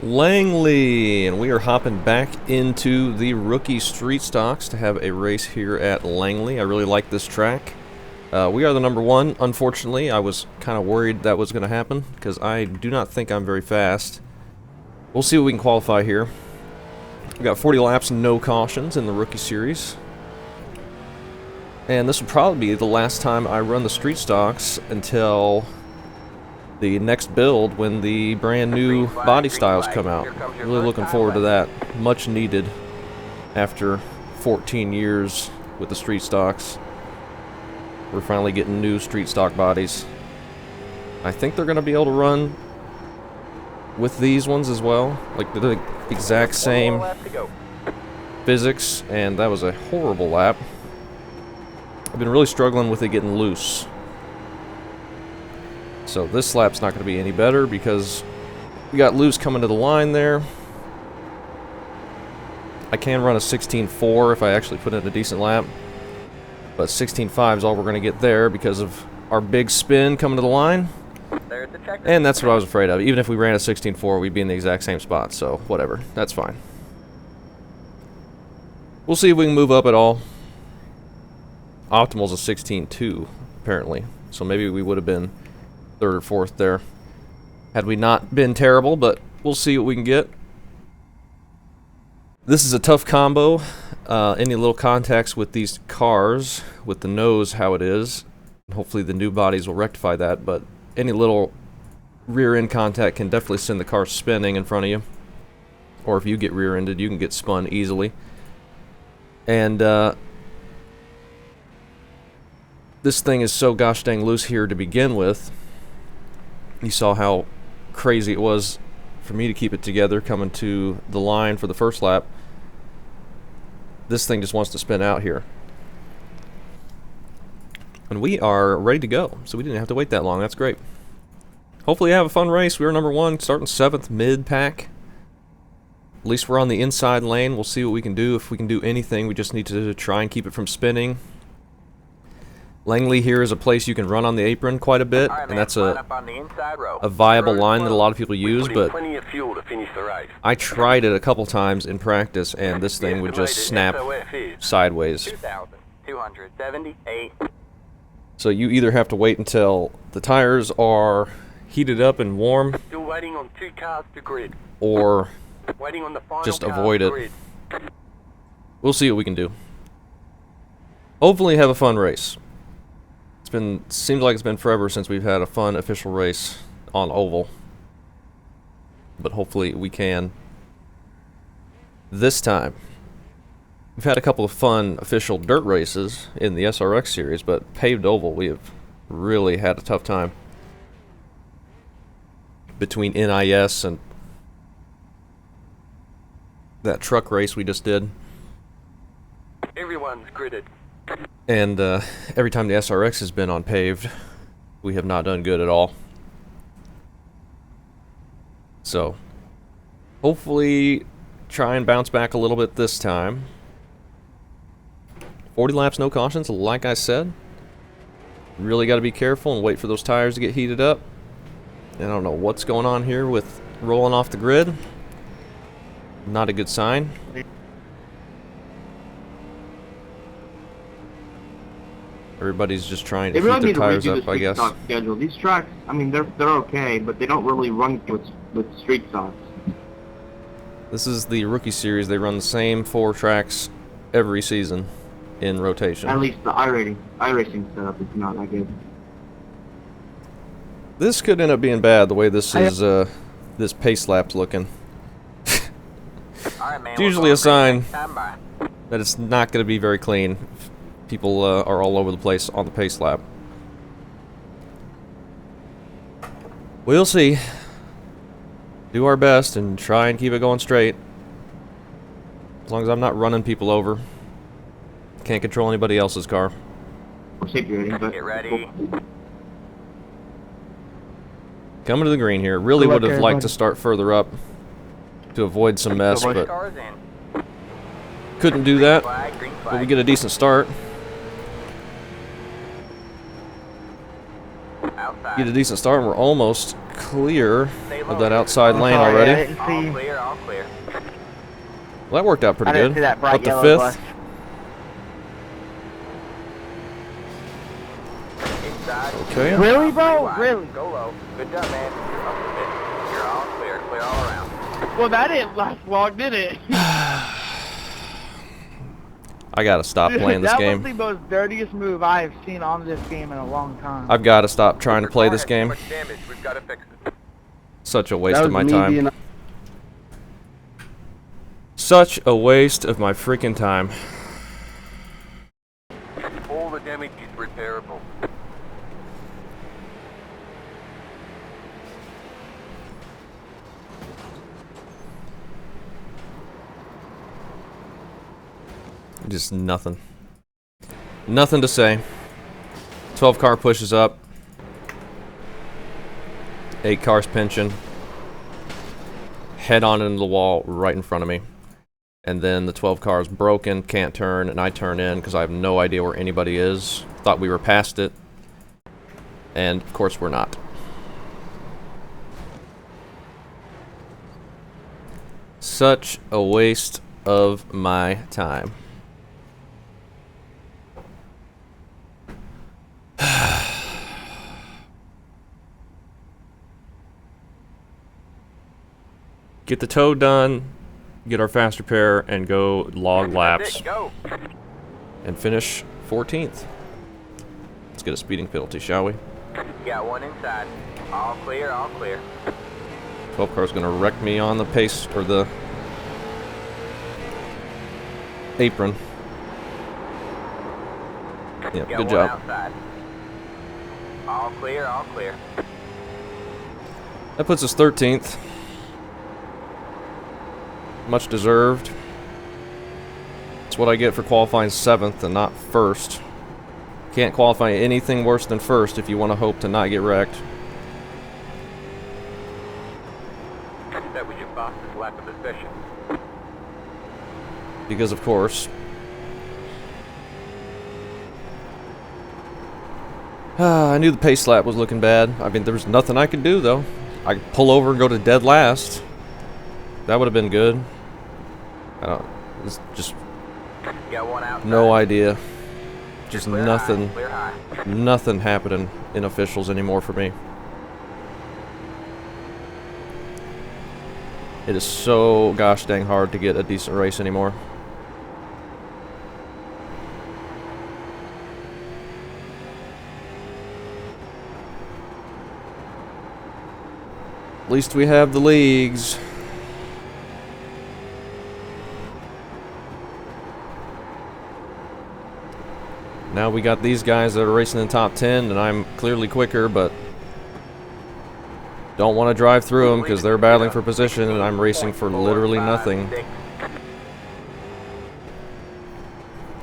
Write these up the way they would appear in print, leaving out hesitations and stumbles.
Langley, and we are hopping back into the rookie street stocks to have a race here at Langley. I really like this track. We are the number one. Unfortunately, I was kind of worried that was going to happen because I do not think I'm very fast. We'll see what we can qualify here. We got 40 laps, no cautions in the rookie series. And this will probably be the last time I run the street stocks until the next build when the brand new body styles come out. Really looking forward to that. Much needed after 14 years with the street stocks. We're finally getting new street stock bodies. I think they're going to be able to run with these ones as well. Like the exact same physics, and that was a horrible lap. I've been really struggling with it getting loose. So this lap's not going to be any better because we got loose coming to the line there. I can run a 16.4 if I actually put in a decent lap. But 16.5 is all we're going to get there because of our big spin coming to the line. And that's what I was afraid of. Even if we ran a 16.4, we'd be in the exact same spot. So whatever. That's fine. We'll see if we can move up at all. Optimal's a 16.2, apparently. So maybe we would have been third or fourth there had we not been terrible, but we'll see what we can get. This is a tough combo. Any little contacts with these cars, with the nose how it is, hopefully the new bodies will rectify that, but any little rear end contact can definitely send the car spinning in front of you. Or if you get rear ended, you can get spun easily. And this thing is so gosh dang loose here to begin with. You saw how crazy it was for me to keep it together coming to the line for the first lap. This thing just wants to spin out here. And we are ready to go, so we didn't have to wait that long. That's great. Hopefully have a fun race. We were number one, starting 7th mid-pack. At least we're on the inside lane. We'll see what we can do. If we can do anything, we just need to try and keep it from spinning. Langley here is a place you can run on the apron quite a bit, and that's a viable line that a lot of people use, but I tried it a couple times in practice, and this thing would just snap sideways. So you either have to wait until the tires are heated up and warm, or just avoid it. We'll see what we can do. Hopefully have a fun race. Seems like it's been forever since we've had a fun official race on oval. But hopefully we can this time. We've had a couple of fun official dirt races in the SRX series, but paved oval we have really had a tough time. Between NIS and that truck race we just did. Everyone's gridded. And every time the SRX has been on paved, we have not done good at all. So, hopefully try and bounce back a little bit this time. 40 laps, no cautions, like I said. Really got to be careful and wait for those tires to get heated up. And I don't know what's going on here with rolling off the grid. Not a good sign. Everybody's just trying to heat their tires up, I guess. Schedule. These tracks, I mean, they're okay, but they don't really run with street stocks. This is the rookie series. They run the same 4 tracks every season in rotation. At least the iRacing setup is not that good. This could end up being bad the way this is this pace lap's looking. It's usually a sign that it's not going to be very clean. People are all over the place on the pace lap. We'll see. Do our best and try and keep it going straight. As long as I'm not running people over. Can't control anybody else's car. Get ready. Coming to the green here. Really would have liked to start further up to avoid some mess, but couldn't do that. But we get a decent start. Get a decent start, and we're almost clear of that outside lane Sorry, I already. didn't All see, clear, all clear. Well, that worked out pretty I didn't good. see that bright Up to yellow 5th. bus. Inside. Okay. Really, bro? Wide. Really? Go low. Good job, man. You're up to mid. You're all clear. Clear all around. Well, that didn't last long, did it? I gotta stop playing this That game. was the most dirtiest move I have seen on this game in a long time. I've got to stop trying to play this game. Too much damage. We've got to fix it. Such a waste of my time. Such a waste of my freaking time. All the damage is repairable. Just nothing. Nothing to say. 12 car pushes up. 8 cars pinching. Head on into the wall right in front of me. And then the 12 car is broken, can't turn, and I turn in because I have no idea where anybody is. Thought we were past it. And of course we're not. Such a waste of my time. Get the tow done, get our fast repair, and go log laps Go. and finish 14th. Let's get a speeding penalty, shall we? Got one inside. All clear, all clear. 12 car's gonna wreck me on the pace or the apron. Yeah, Got good one job. outside. All clear, all clear. That puts us 13th. Much deserved. It's what I get for qualifying 7th and not 1st. Can't qualify anything worse than 1st if you want to hope to not get wrecked. That was your boss's lack of possession. Because of course. I knew the pace lap was looking bad. I mean, there was nothing I could do though. I could pull over and go to dead last. That would have been good. I don't. It's just Got one outside. no idea. Just Clear nothing. High, clear high. Nothing happening in officials anymore for me. It is so gosh dang hard to get a decent race anymore. At least we have the leagues. Now we got these guys that are racing in the top 10, and I'm clearly quicker, but don't want to drive through them because they're battling for position, and I'm racing for literally nothing.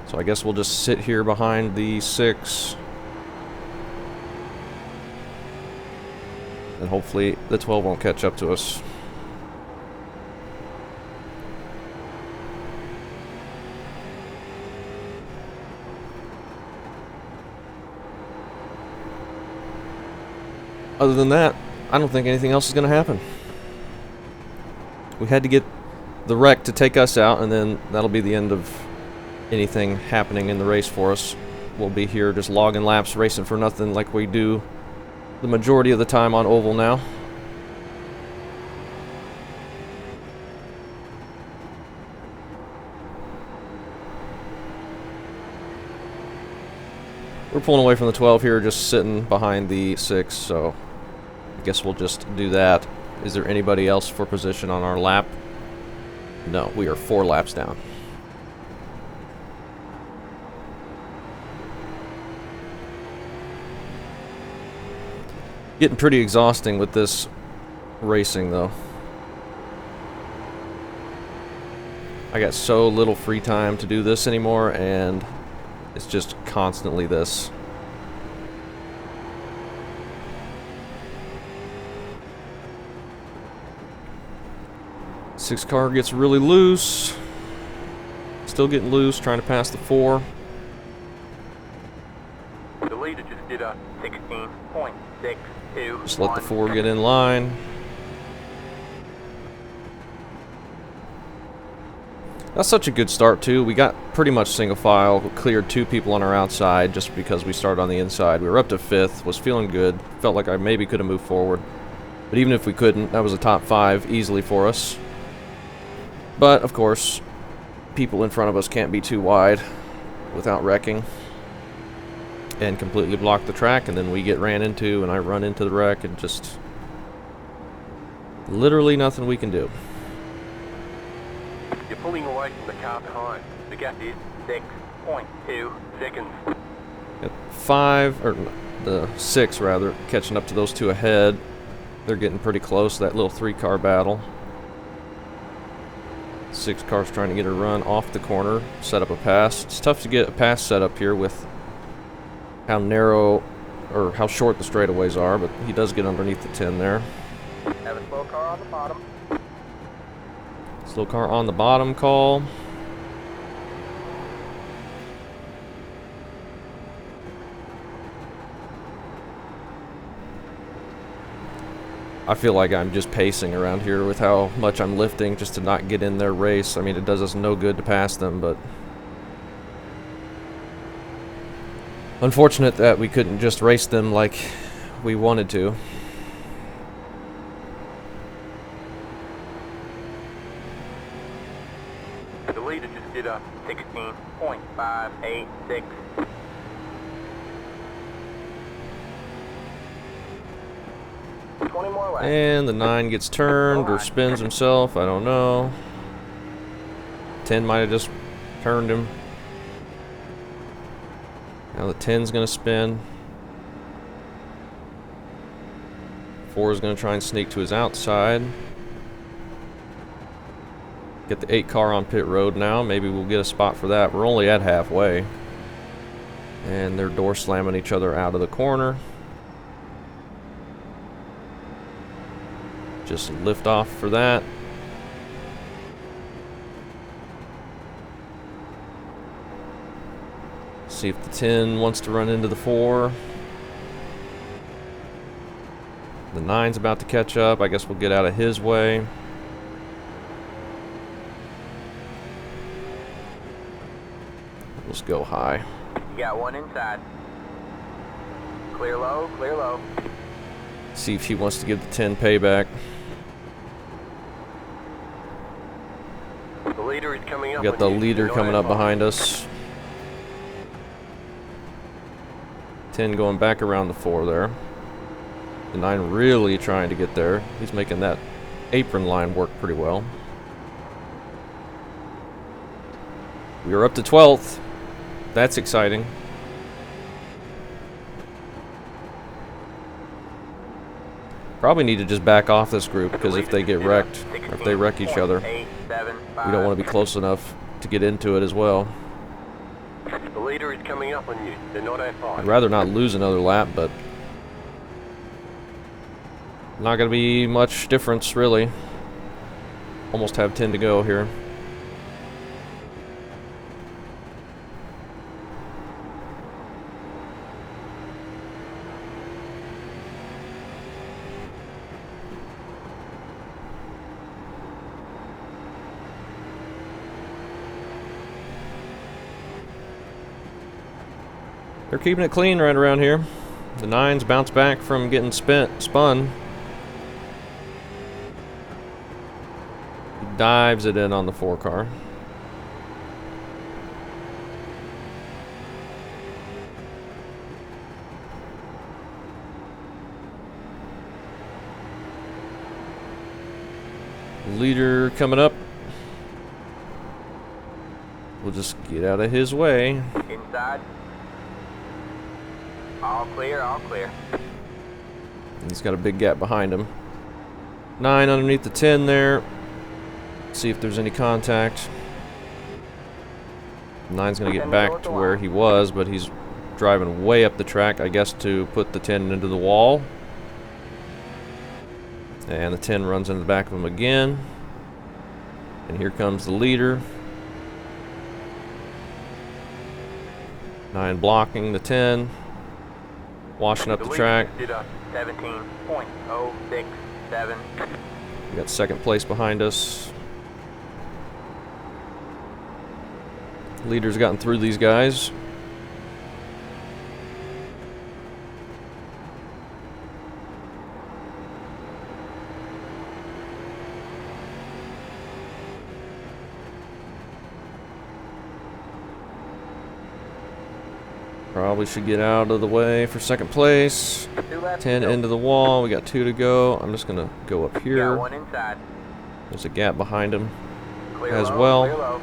So I guess we'll just sit here behind the 6. And hopefully the 12 won't catch up to us. Other than that, I don't think anything else is going to happen. We had to get the wreck to take us out, and then that'll be the end of anything happening in the race for us. We'll be here just logging laps, racing for nothing like we do the majority of the time on oval now. We're pulling away from the 12 here, just sitting behind the 6, so I guess we'll just do that. Is there anybody else for position on our lap? No, we are 4 laps down. Getting pretty exhausting with this racing, though. I got so little free time to do this anymore, and it's just constantly this. Six car gets really loose. Still getting loose, trying to pass the 4. The leader just did a 16.62. Just let the 4 get in line. That's such a good start too. We got pretty much single file, cleared 2 people on our outside just because we started on the inside. We were up to 5th, was feeling good. Felt like I maybe could have moved forward. But even if we couldn't, that was a top 5 easily for us. But of course, people in front of us can't be too wide without wrecking and completely block the track, and then we get ran into and I run into the wreck, and just literally nothing we can do. You're pulling away from the car behind. The gap is 6.2 seconds. Got 5, or the 6 rather, catching up to those 2 ahead. They're getting pretty close, that little 3-car battle. 6 cars trying to get a run off the corner, set up a pass. It's tough to get a pass set up here with how narrow, or how short the straightaways are, but he does get underneath the 10 there. Have a slow car on the bottom. Slow car on the bottom call. I feel like I'm just pacing around here with how much I'm lifting just to not get in their race. I mean, it does us no good to pass them, but unfortunate that we couldn't just race them like we wanted to. The leader just did a 16.586. More laps. And the 9 gets turned or spins himself, I don't know. 10 might have just turned him. Now the 10's gonna spin. 4 is gonna try and sneak to his outside. Get the 8 car on pit road now. Maybe we'll get a spot for that. We're only at halfway. And they're door slamming each other out of the corner. Just lift off for that. See if the 10 wants to run into the 4. The 9's about to catch up. I guess we'll get out of his way. Let's go high. You got one inside. Clear low, clear low. See if he wants to give the 10 payback. The leader is coming up. We got the leader coming up behind us. 10 going back around the 4 there. The 9 really trying to get there. He's making that apron line work pretty well. We are up to 12th. That's exciting. Probably need to just back off this group, because if they get wrecked, or if they wreck each other, we don't want to be close enough to get into it as well. The leader is coming up on you. They're not at 5. I'd rather not lose another lap, but not going to be much difference, really. Almost have 10 to go here. They're keeping it clean right around here. The 9's bounce back from getting spun. He dives it in on the 4 car. Leader coming up. We'll just get out of his way. Inside. All clear, all clear. He's got a big gap behind him. 9 underneath the 10 there. See if there's any contact. 9's going to get back to where he was, but he's driving way up the track, I guess, to put the 10 into the wall. And the 10 runs into the back of him again. And here comes the leader. 9 blocking the 10. Washing up the track. 17.067. We got second place behind us. Leader's gotten through these guys. Probably should get out of the way for second place. 2 left. 10 into the wall. We got 2 to go. I'm just gonna go up Got here. 1 inside. There's a gap behind him Clear as low, well. clear low.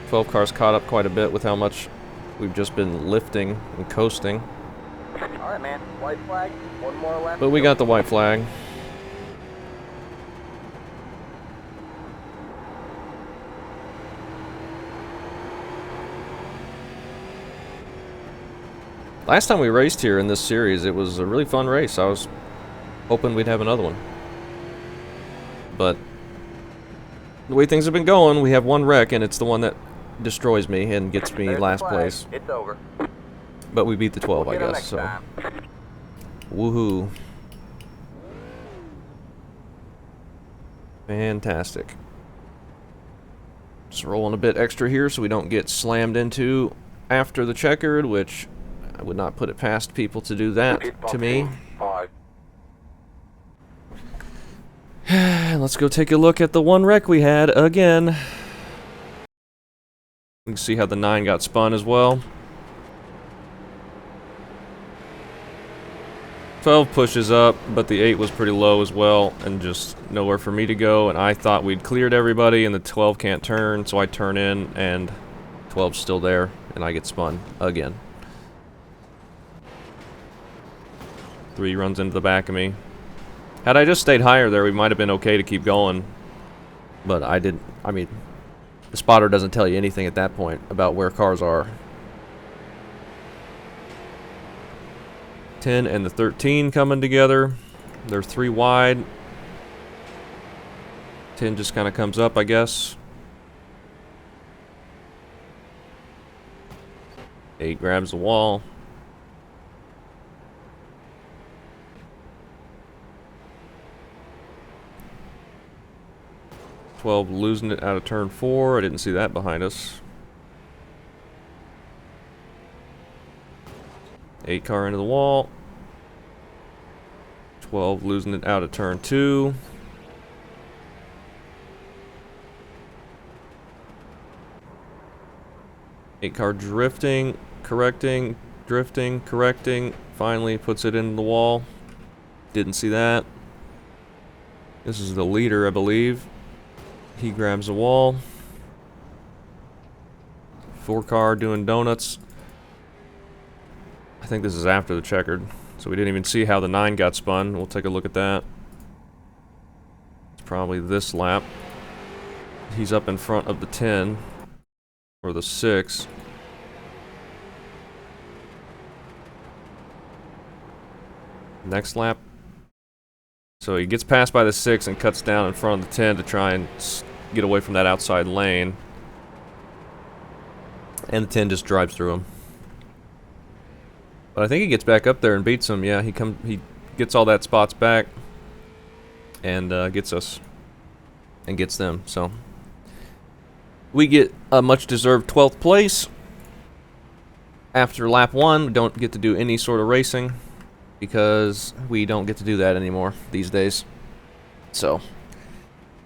12 cars caught up quite a bit with how much we've just been lifting and coasting. Alright, man. White flag. 1 more left. But we got the white flag. Last time we raced here in this series, it was a really fun race. I was hoping we'd have another one. But the way things have been going, we have 1 wreck, and it's the one that destroys me and gets me There's the last flag. place. It's over. But we beat the 12, We'll I get 'em guess, next so. time. Woohoo. Fantastic. Just rolling a bit extra here so we don't get slammed into after the checkered, which I would not put it past people to do that to me. 5. Let's go take a look at the 1 wreck we had again. We can see how the 9 got spun as well. 12 pushes up, but the 8 was pretty low as well, and just nowhere for me to go, and I thought we'd cleared everybody, and the 12 can't turn, so I turn in, and 12's still there, and I get spun again. 3 runs into the back of me. Had I just stayed higher there, we might have been okay to keep going, but I didn't. I mean, the spotter doesn't tell you anything at that point about where cars are. 10 and the 13 coming together. They're 3 wide. 10 just kind of comes up, I guess. 8 grabs the wall. 12 losing it out of turn 4. I didn't see that behind us. 8 car into the wall. 12 losing it out of turn 2. Eight car drifting, correcting, drifting, correcting. Finally puts it into the wall. Didn't see that. This is the leader, I believe. He grabs the wall. 4 car doing donuts. I think this is after the checkered, so we didn't even see how the 9 got spun. We'll take a look at that. It's probably this lap. He's up in front of the 10, or the 6. Next lap. So he gets passed by the 6 and cuts down in front of the 10 to try and get away from that outside lane. And the 10 just drives through him. But I think he gets back up there and beats him. Yeah, he gets all that spots back and gets us and gets them. So we get a much-deserved 12th place. After lap 1, we don't get to do any sort of racing because we don't get to do that anymore these days. So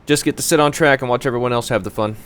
just get to sit on track and watch everyone else have the fun.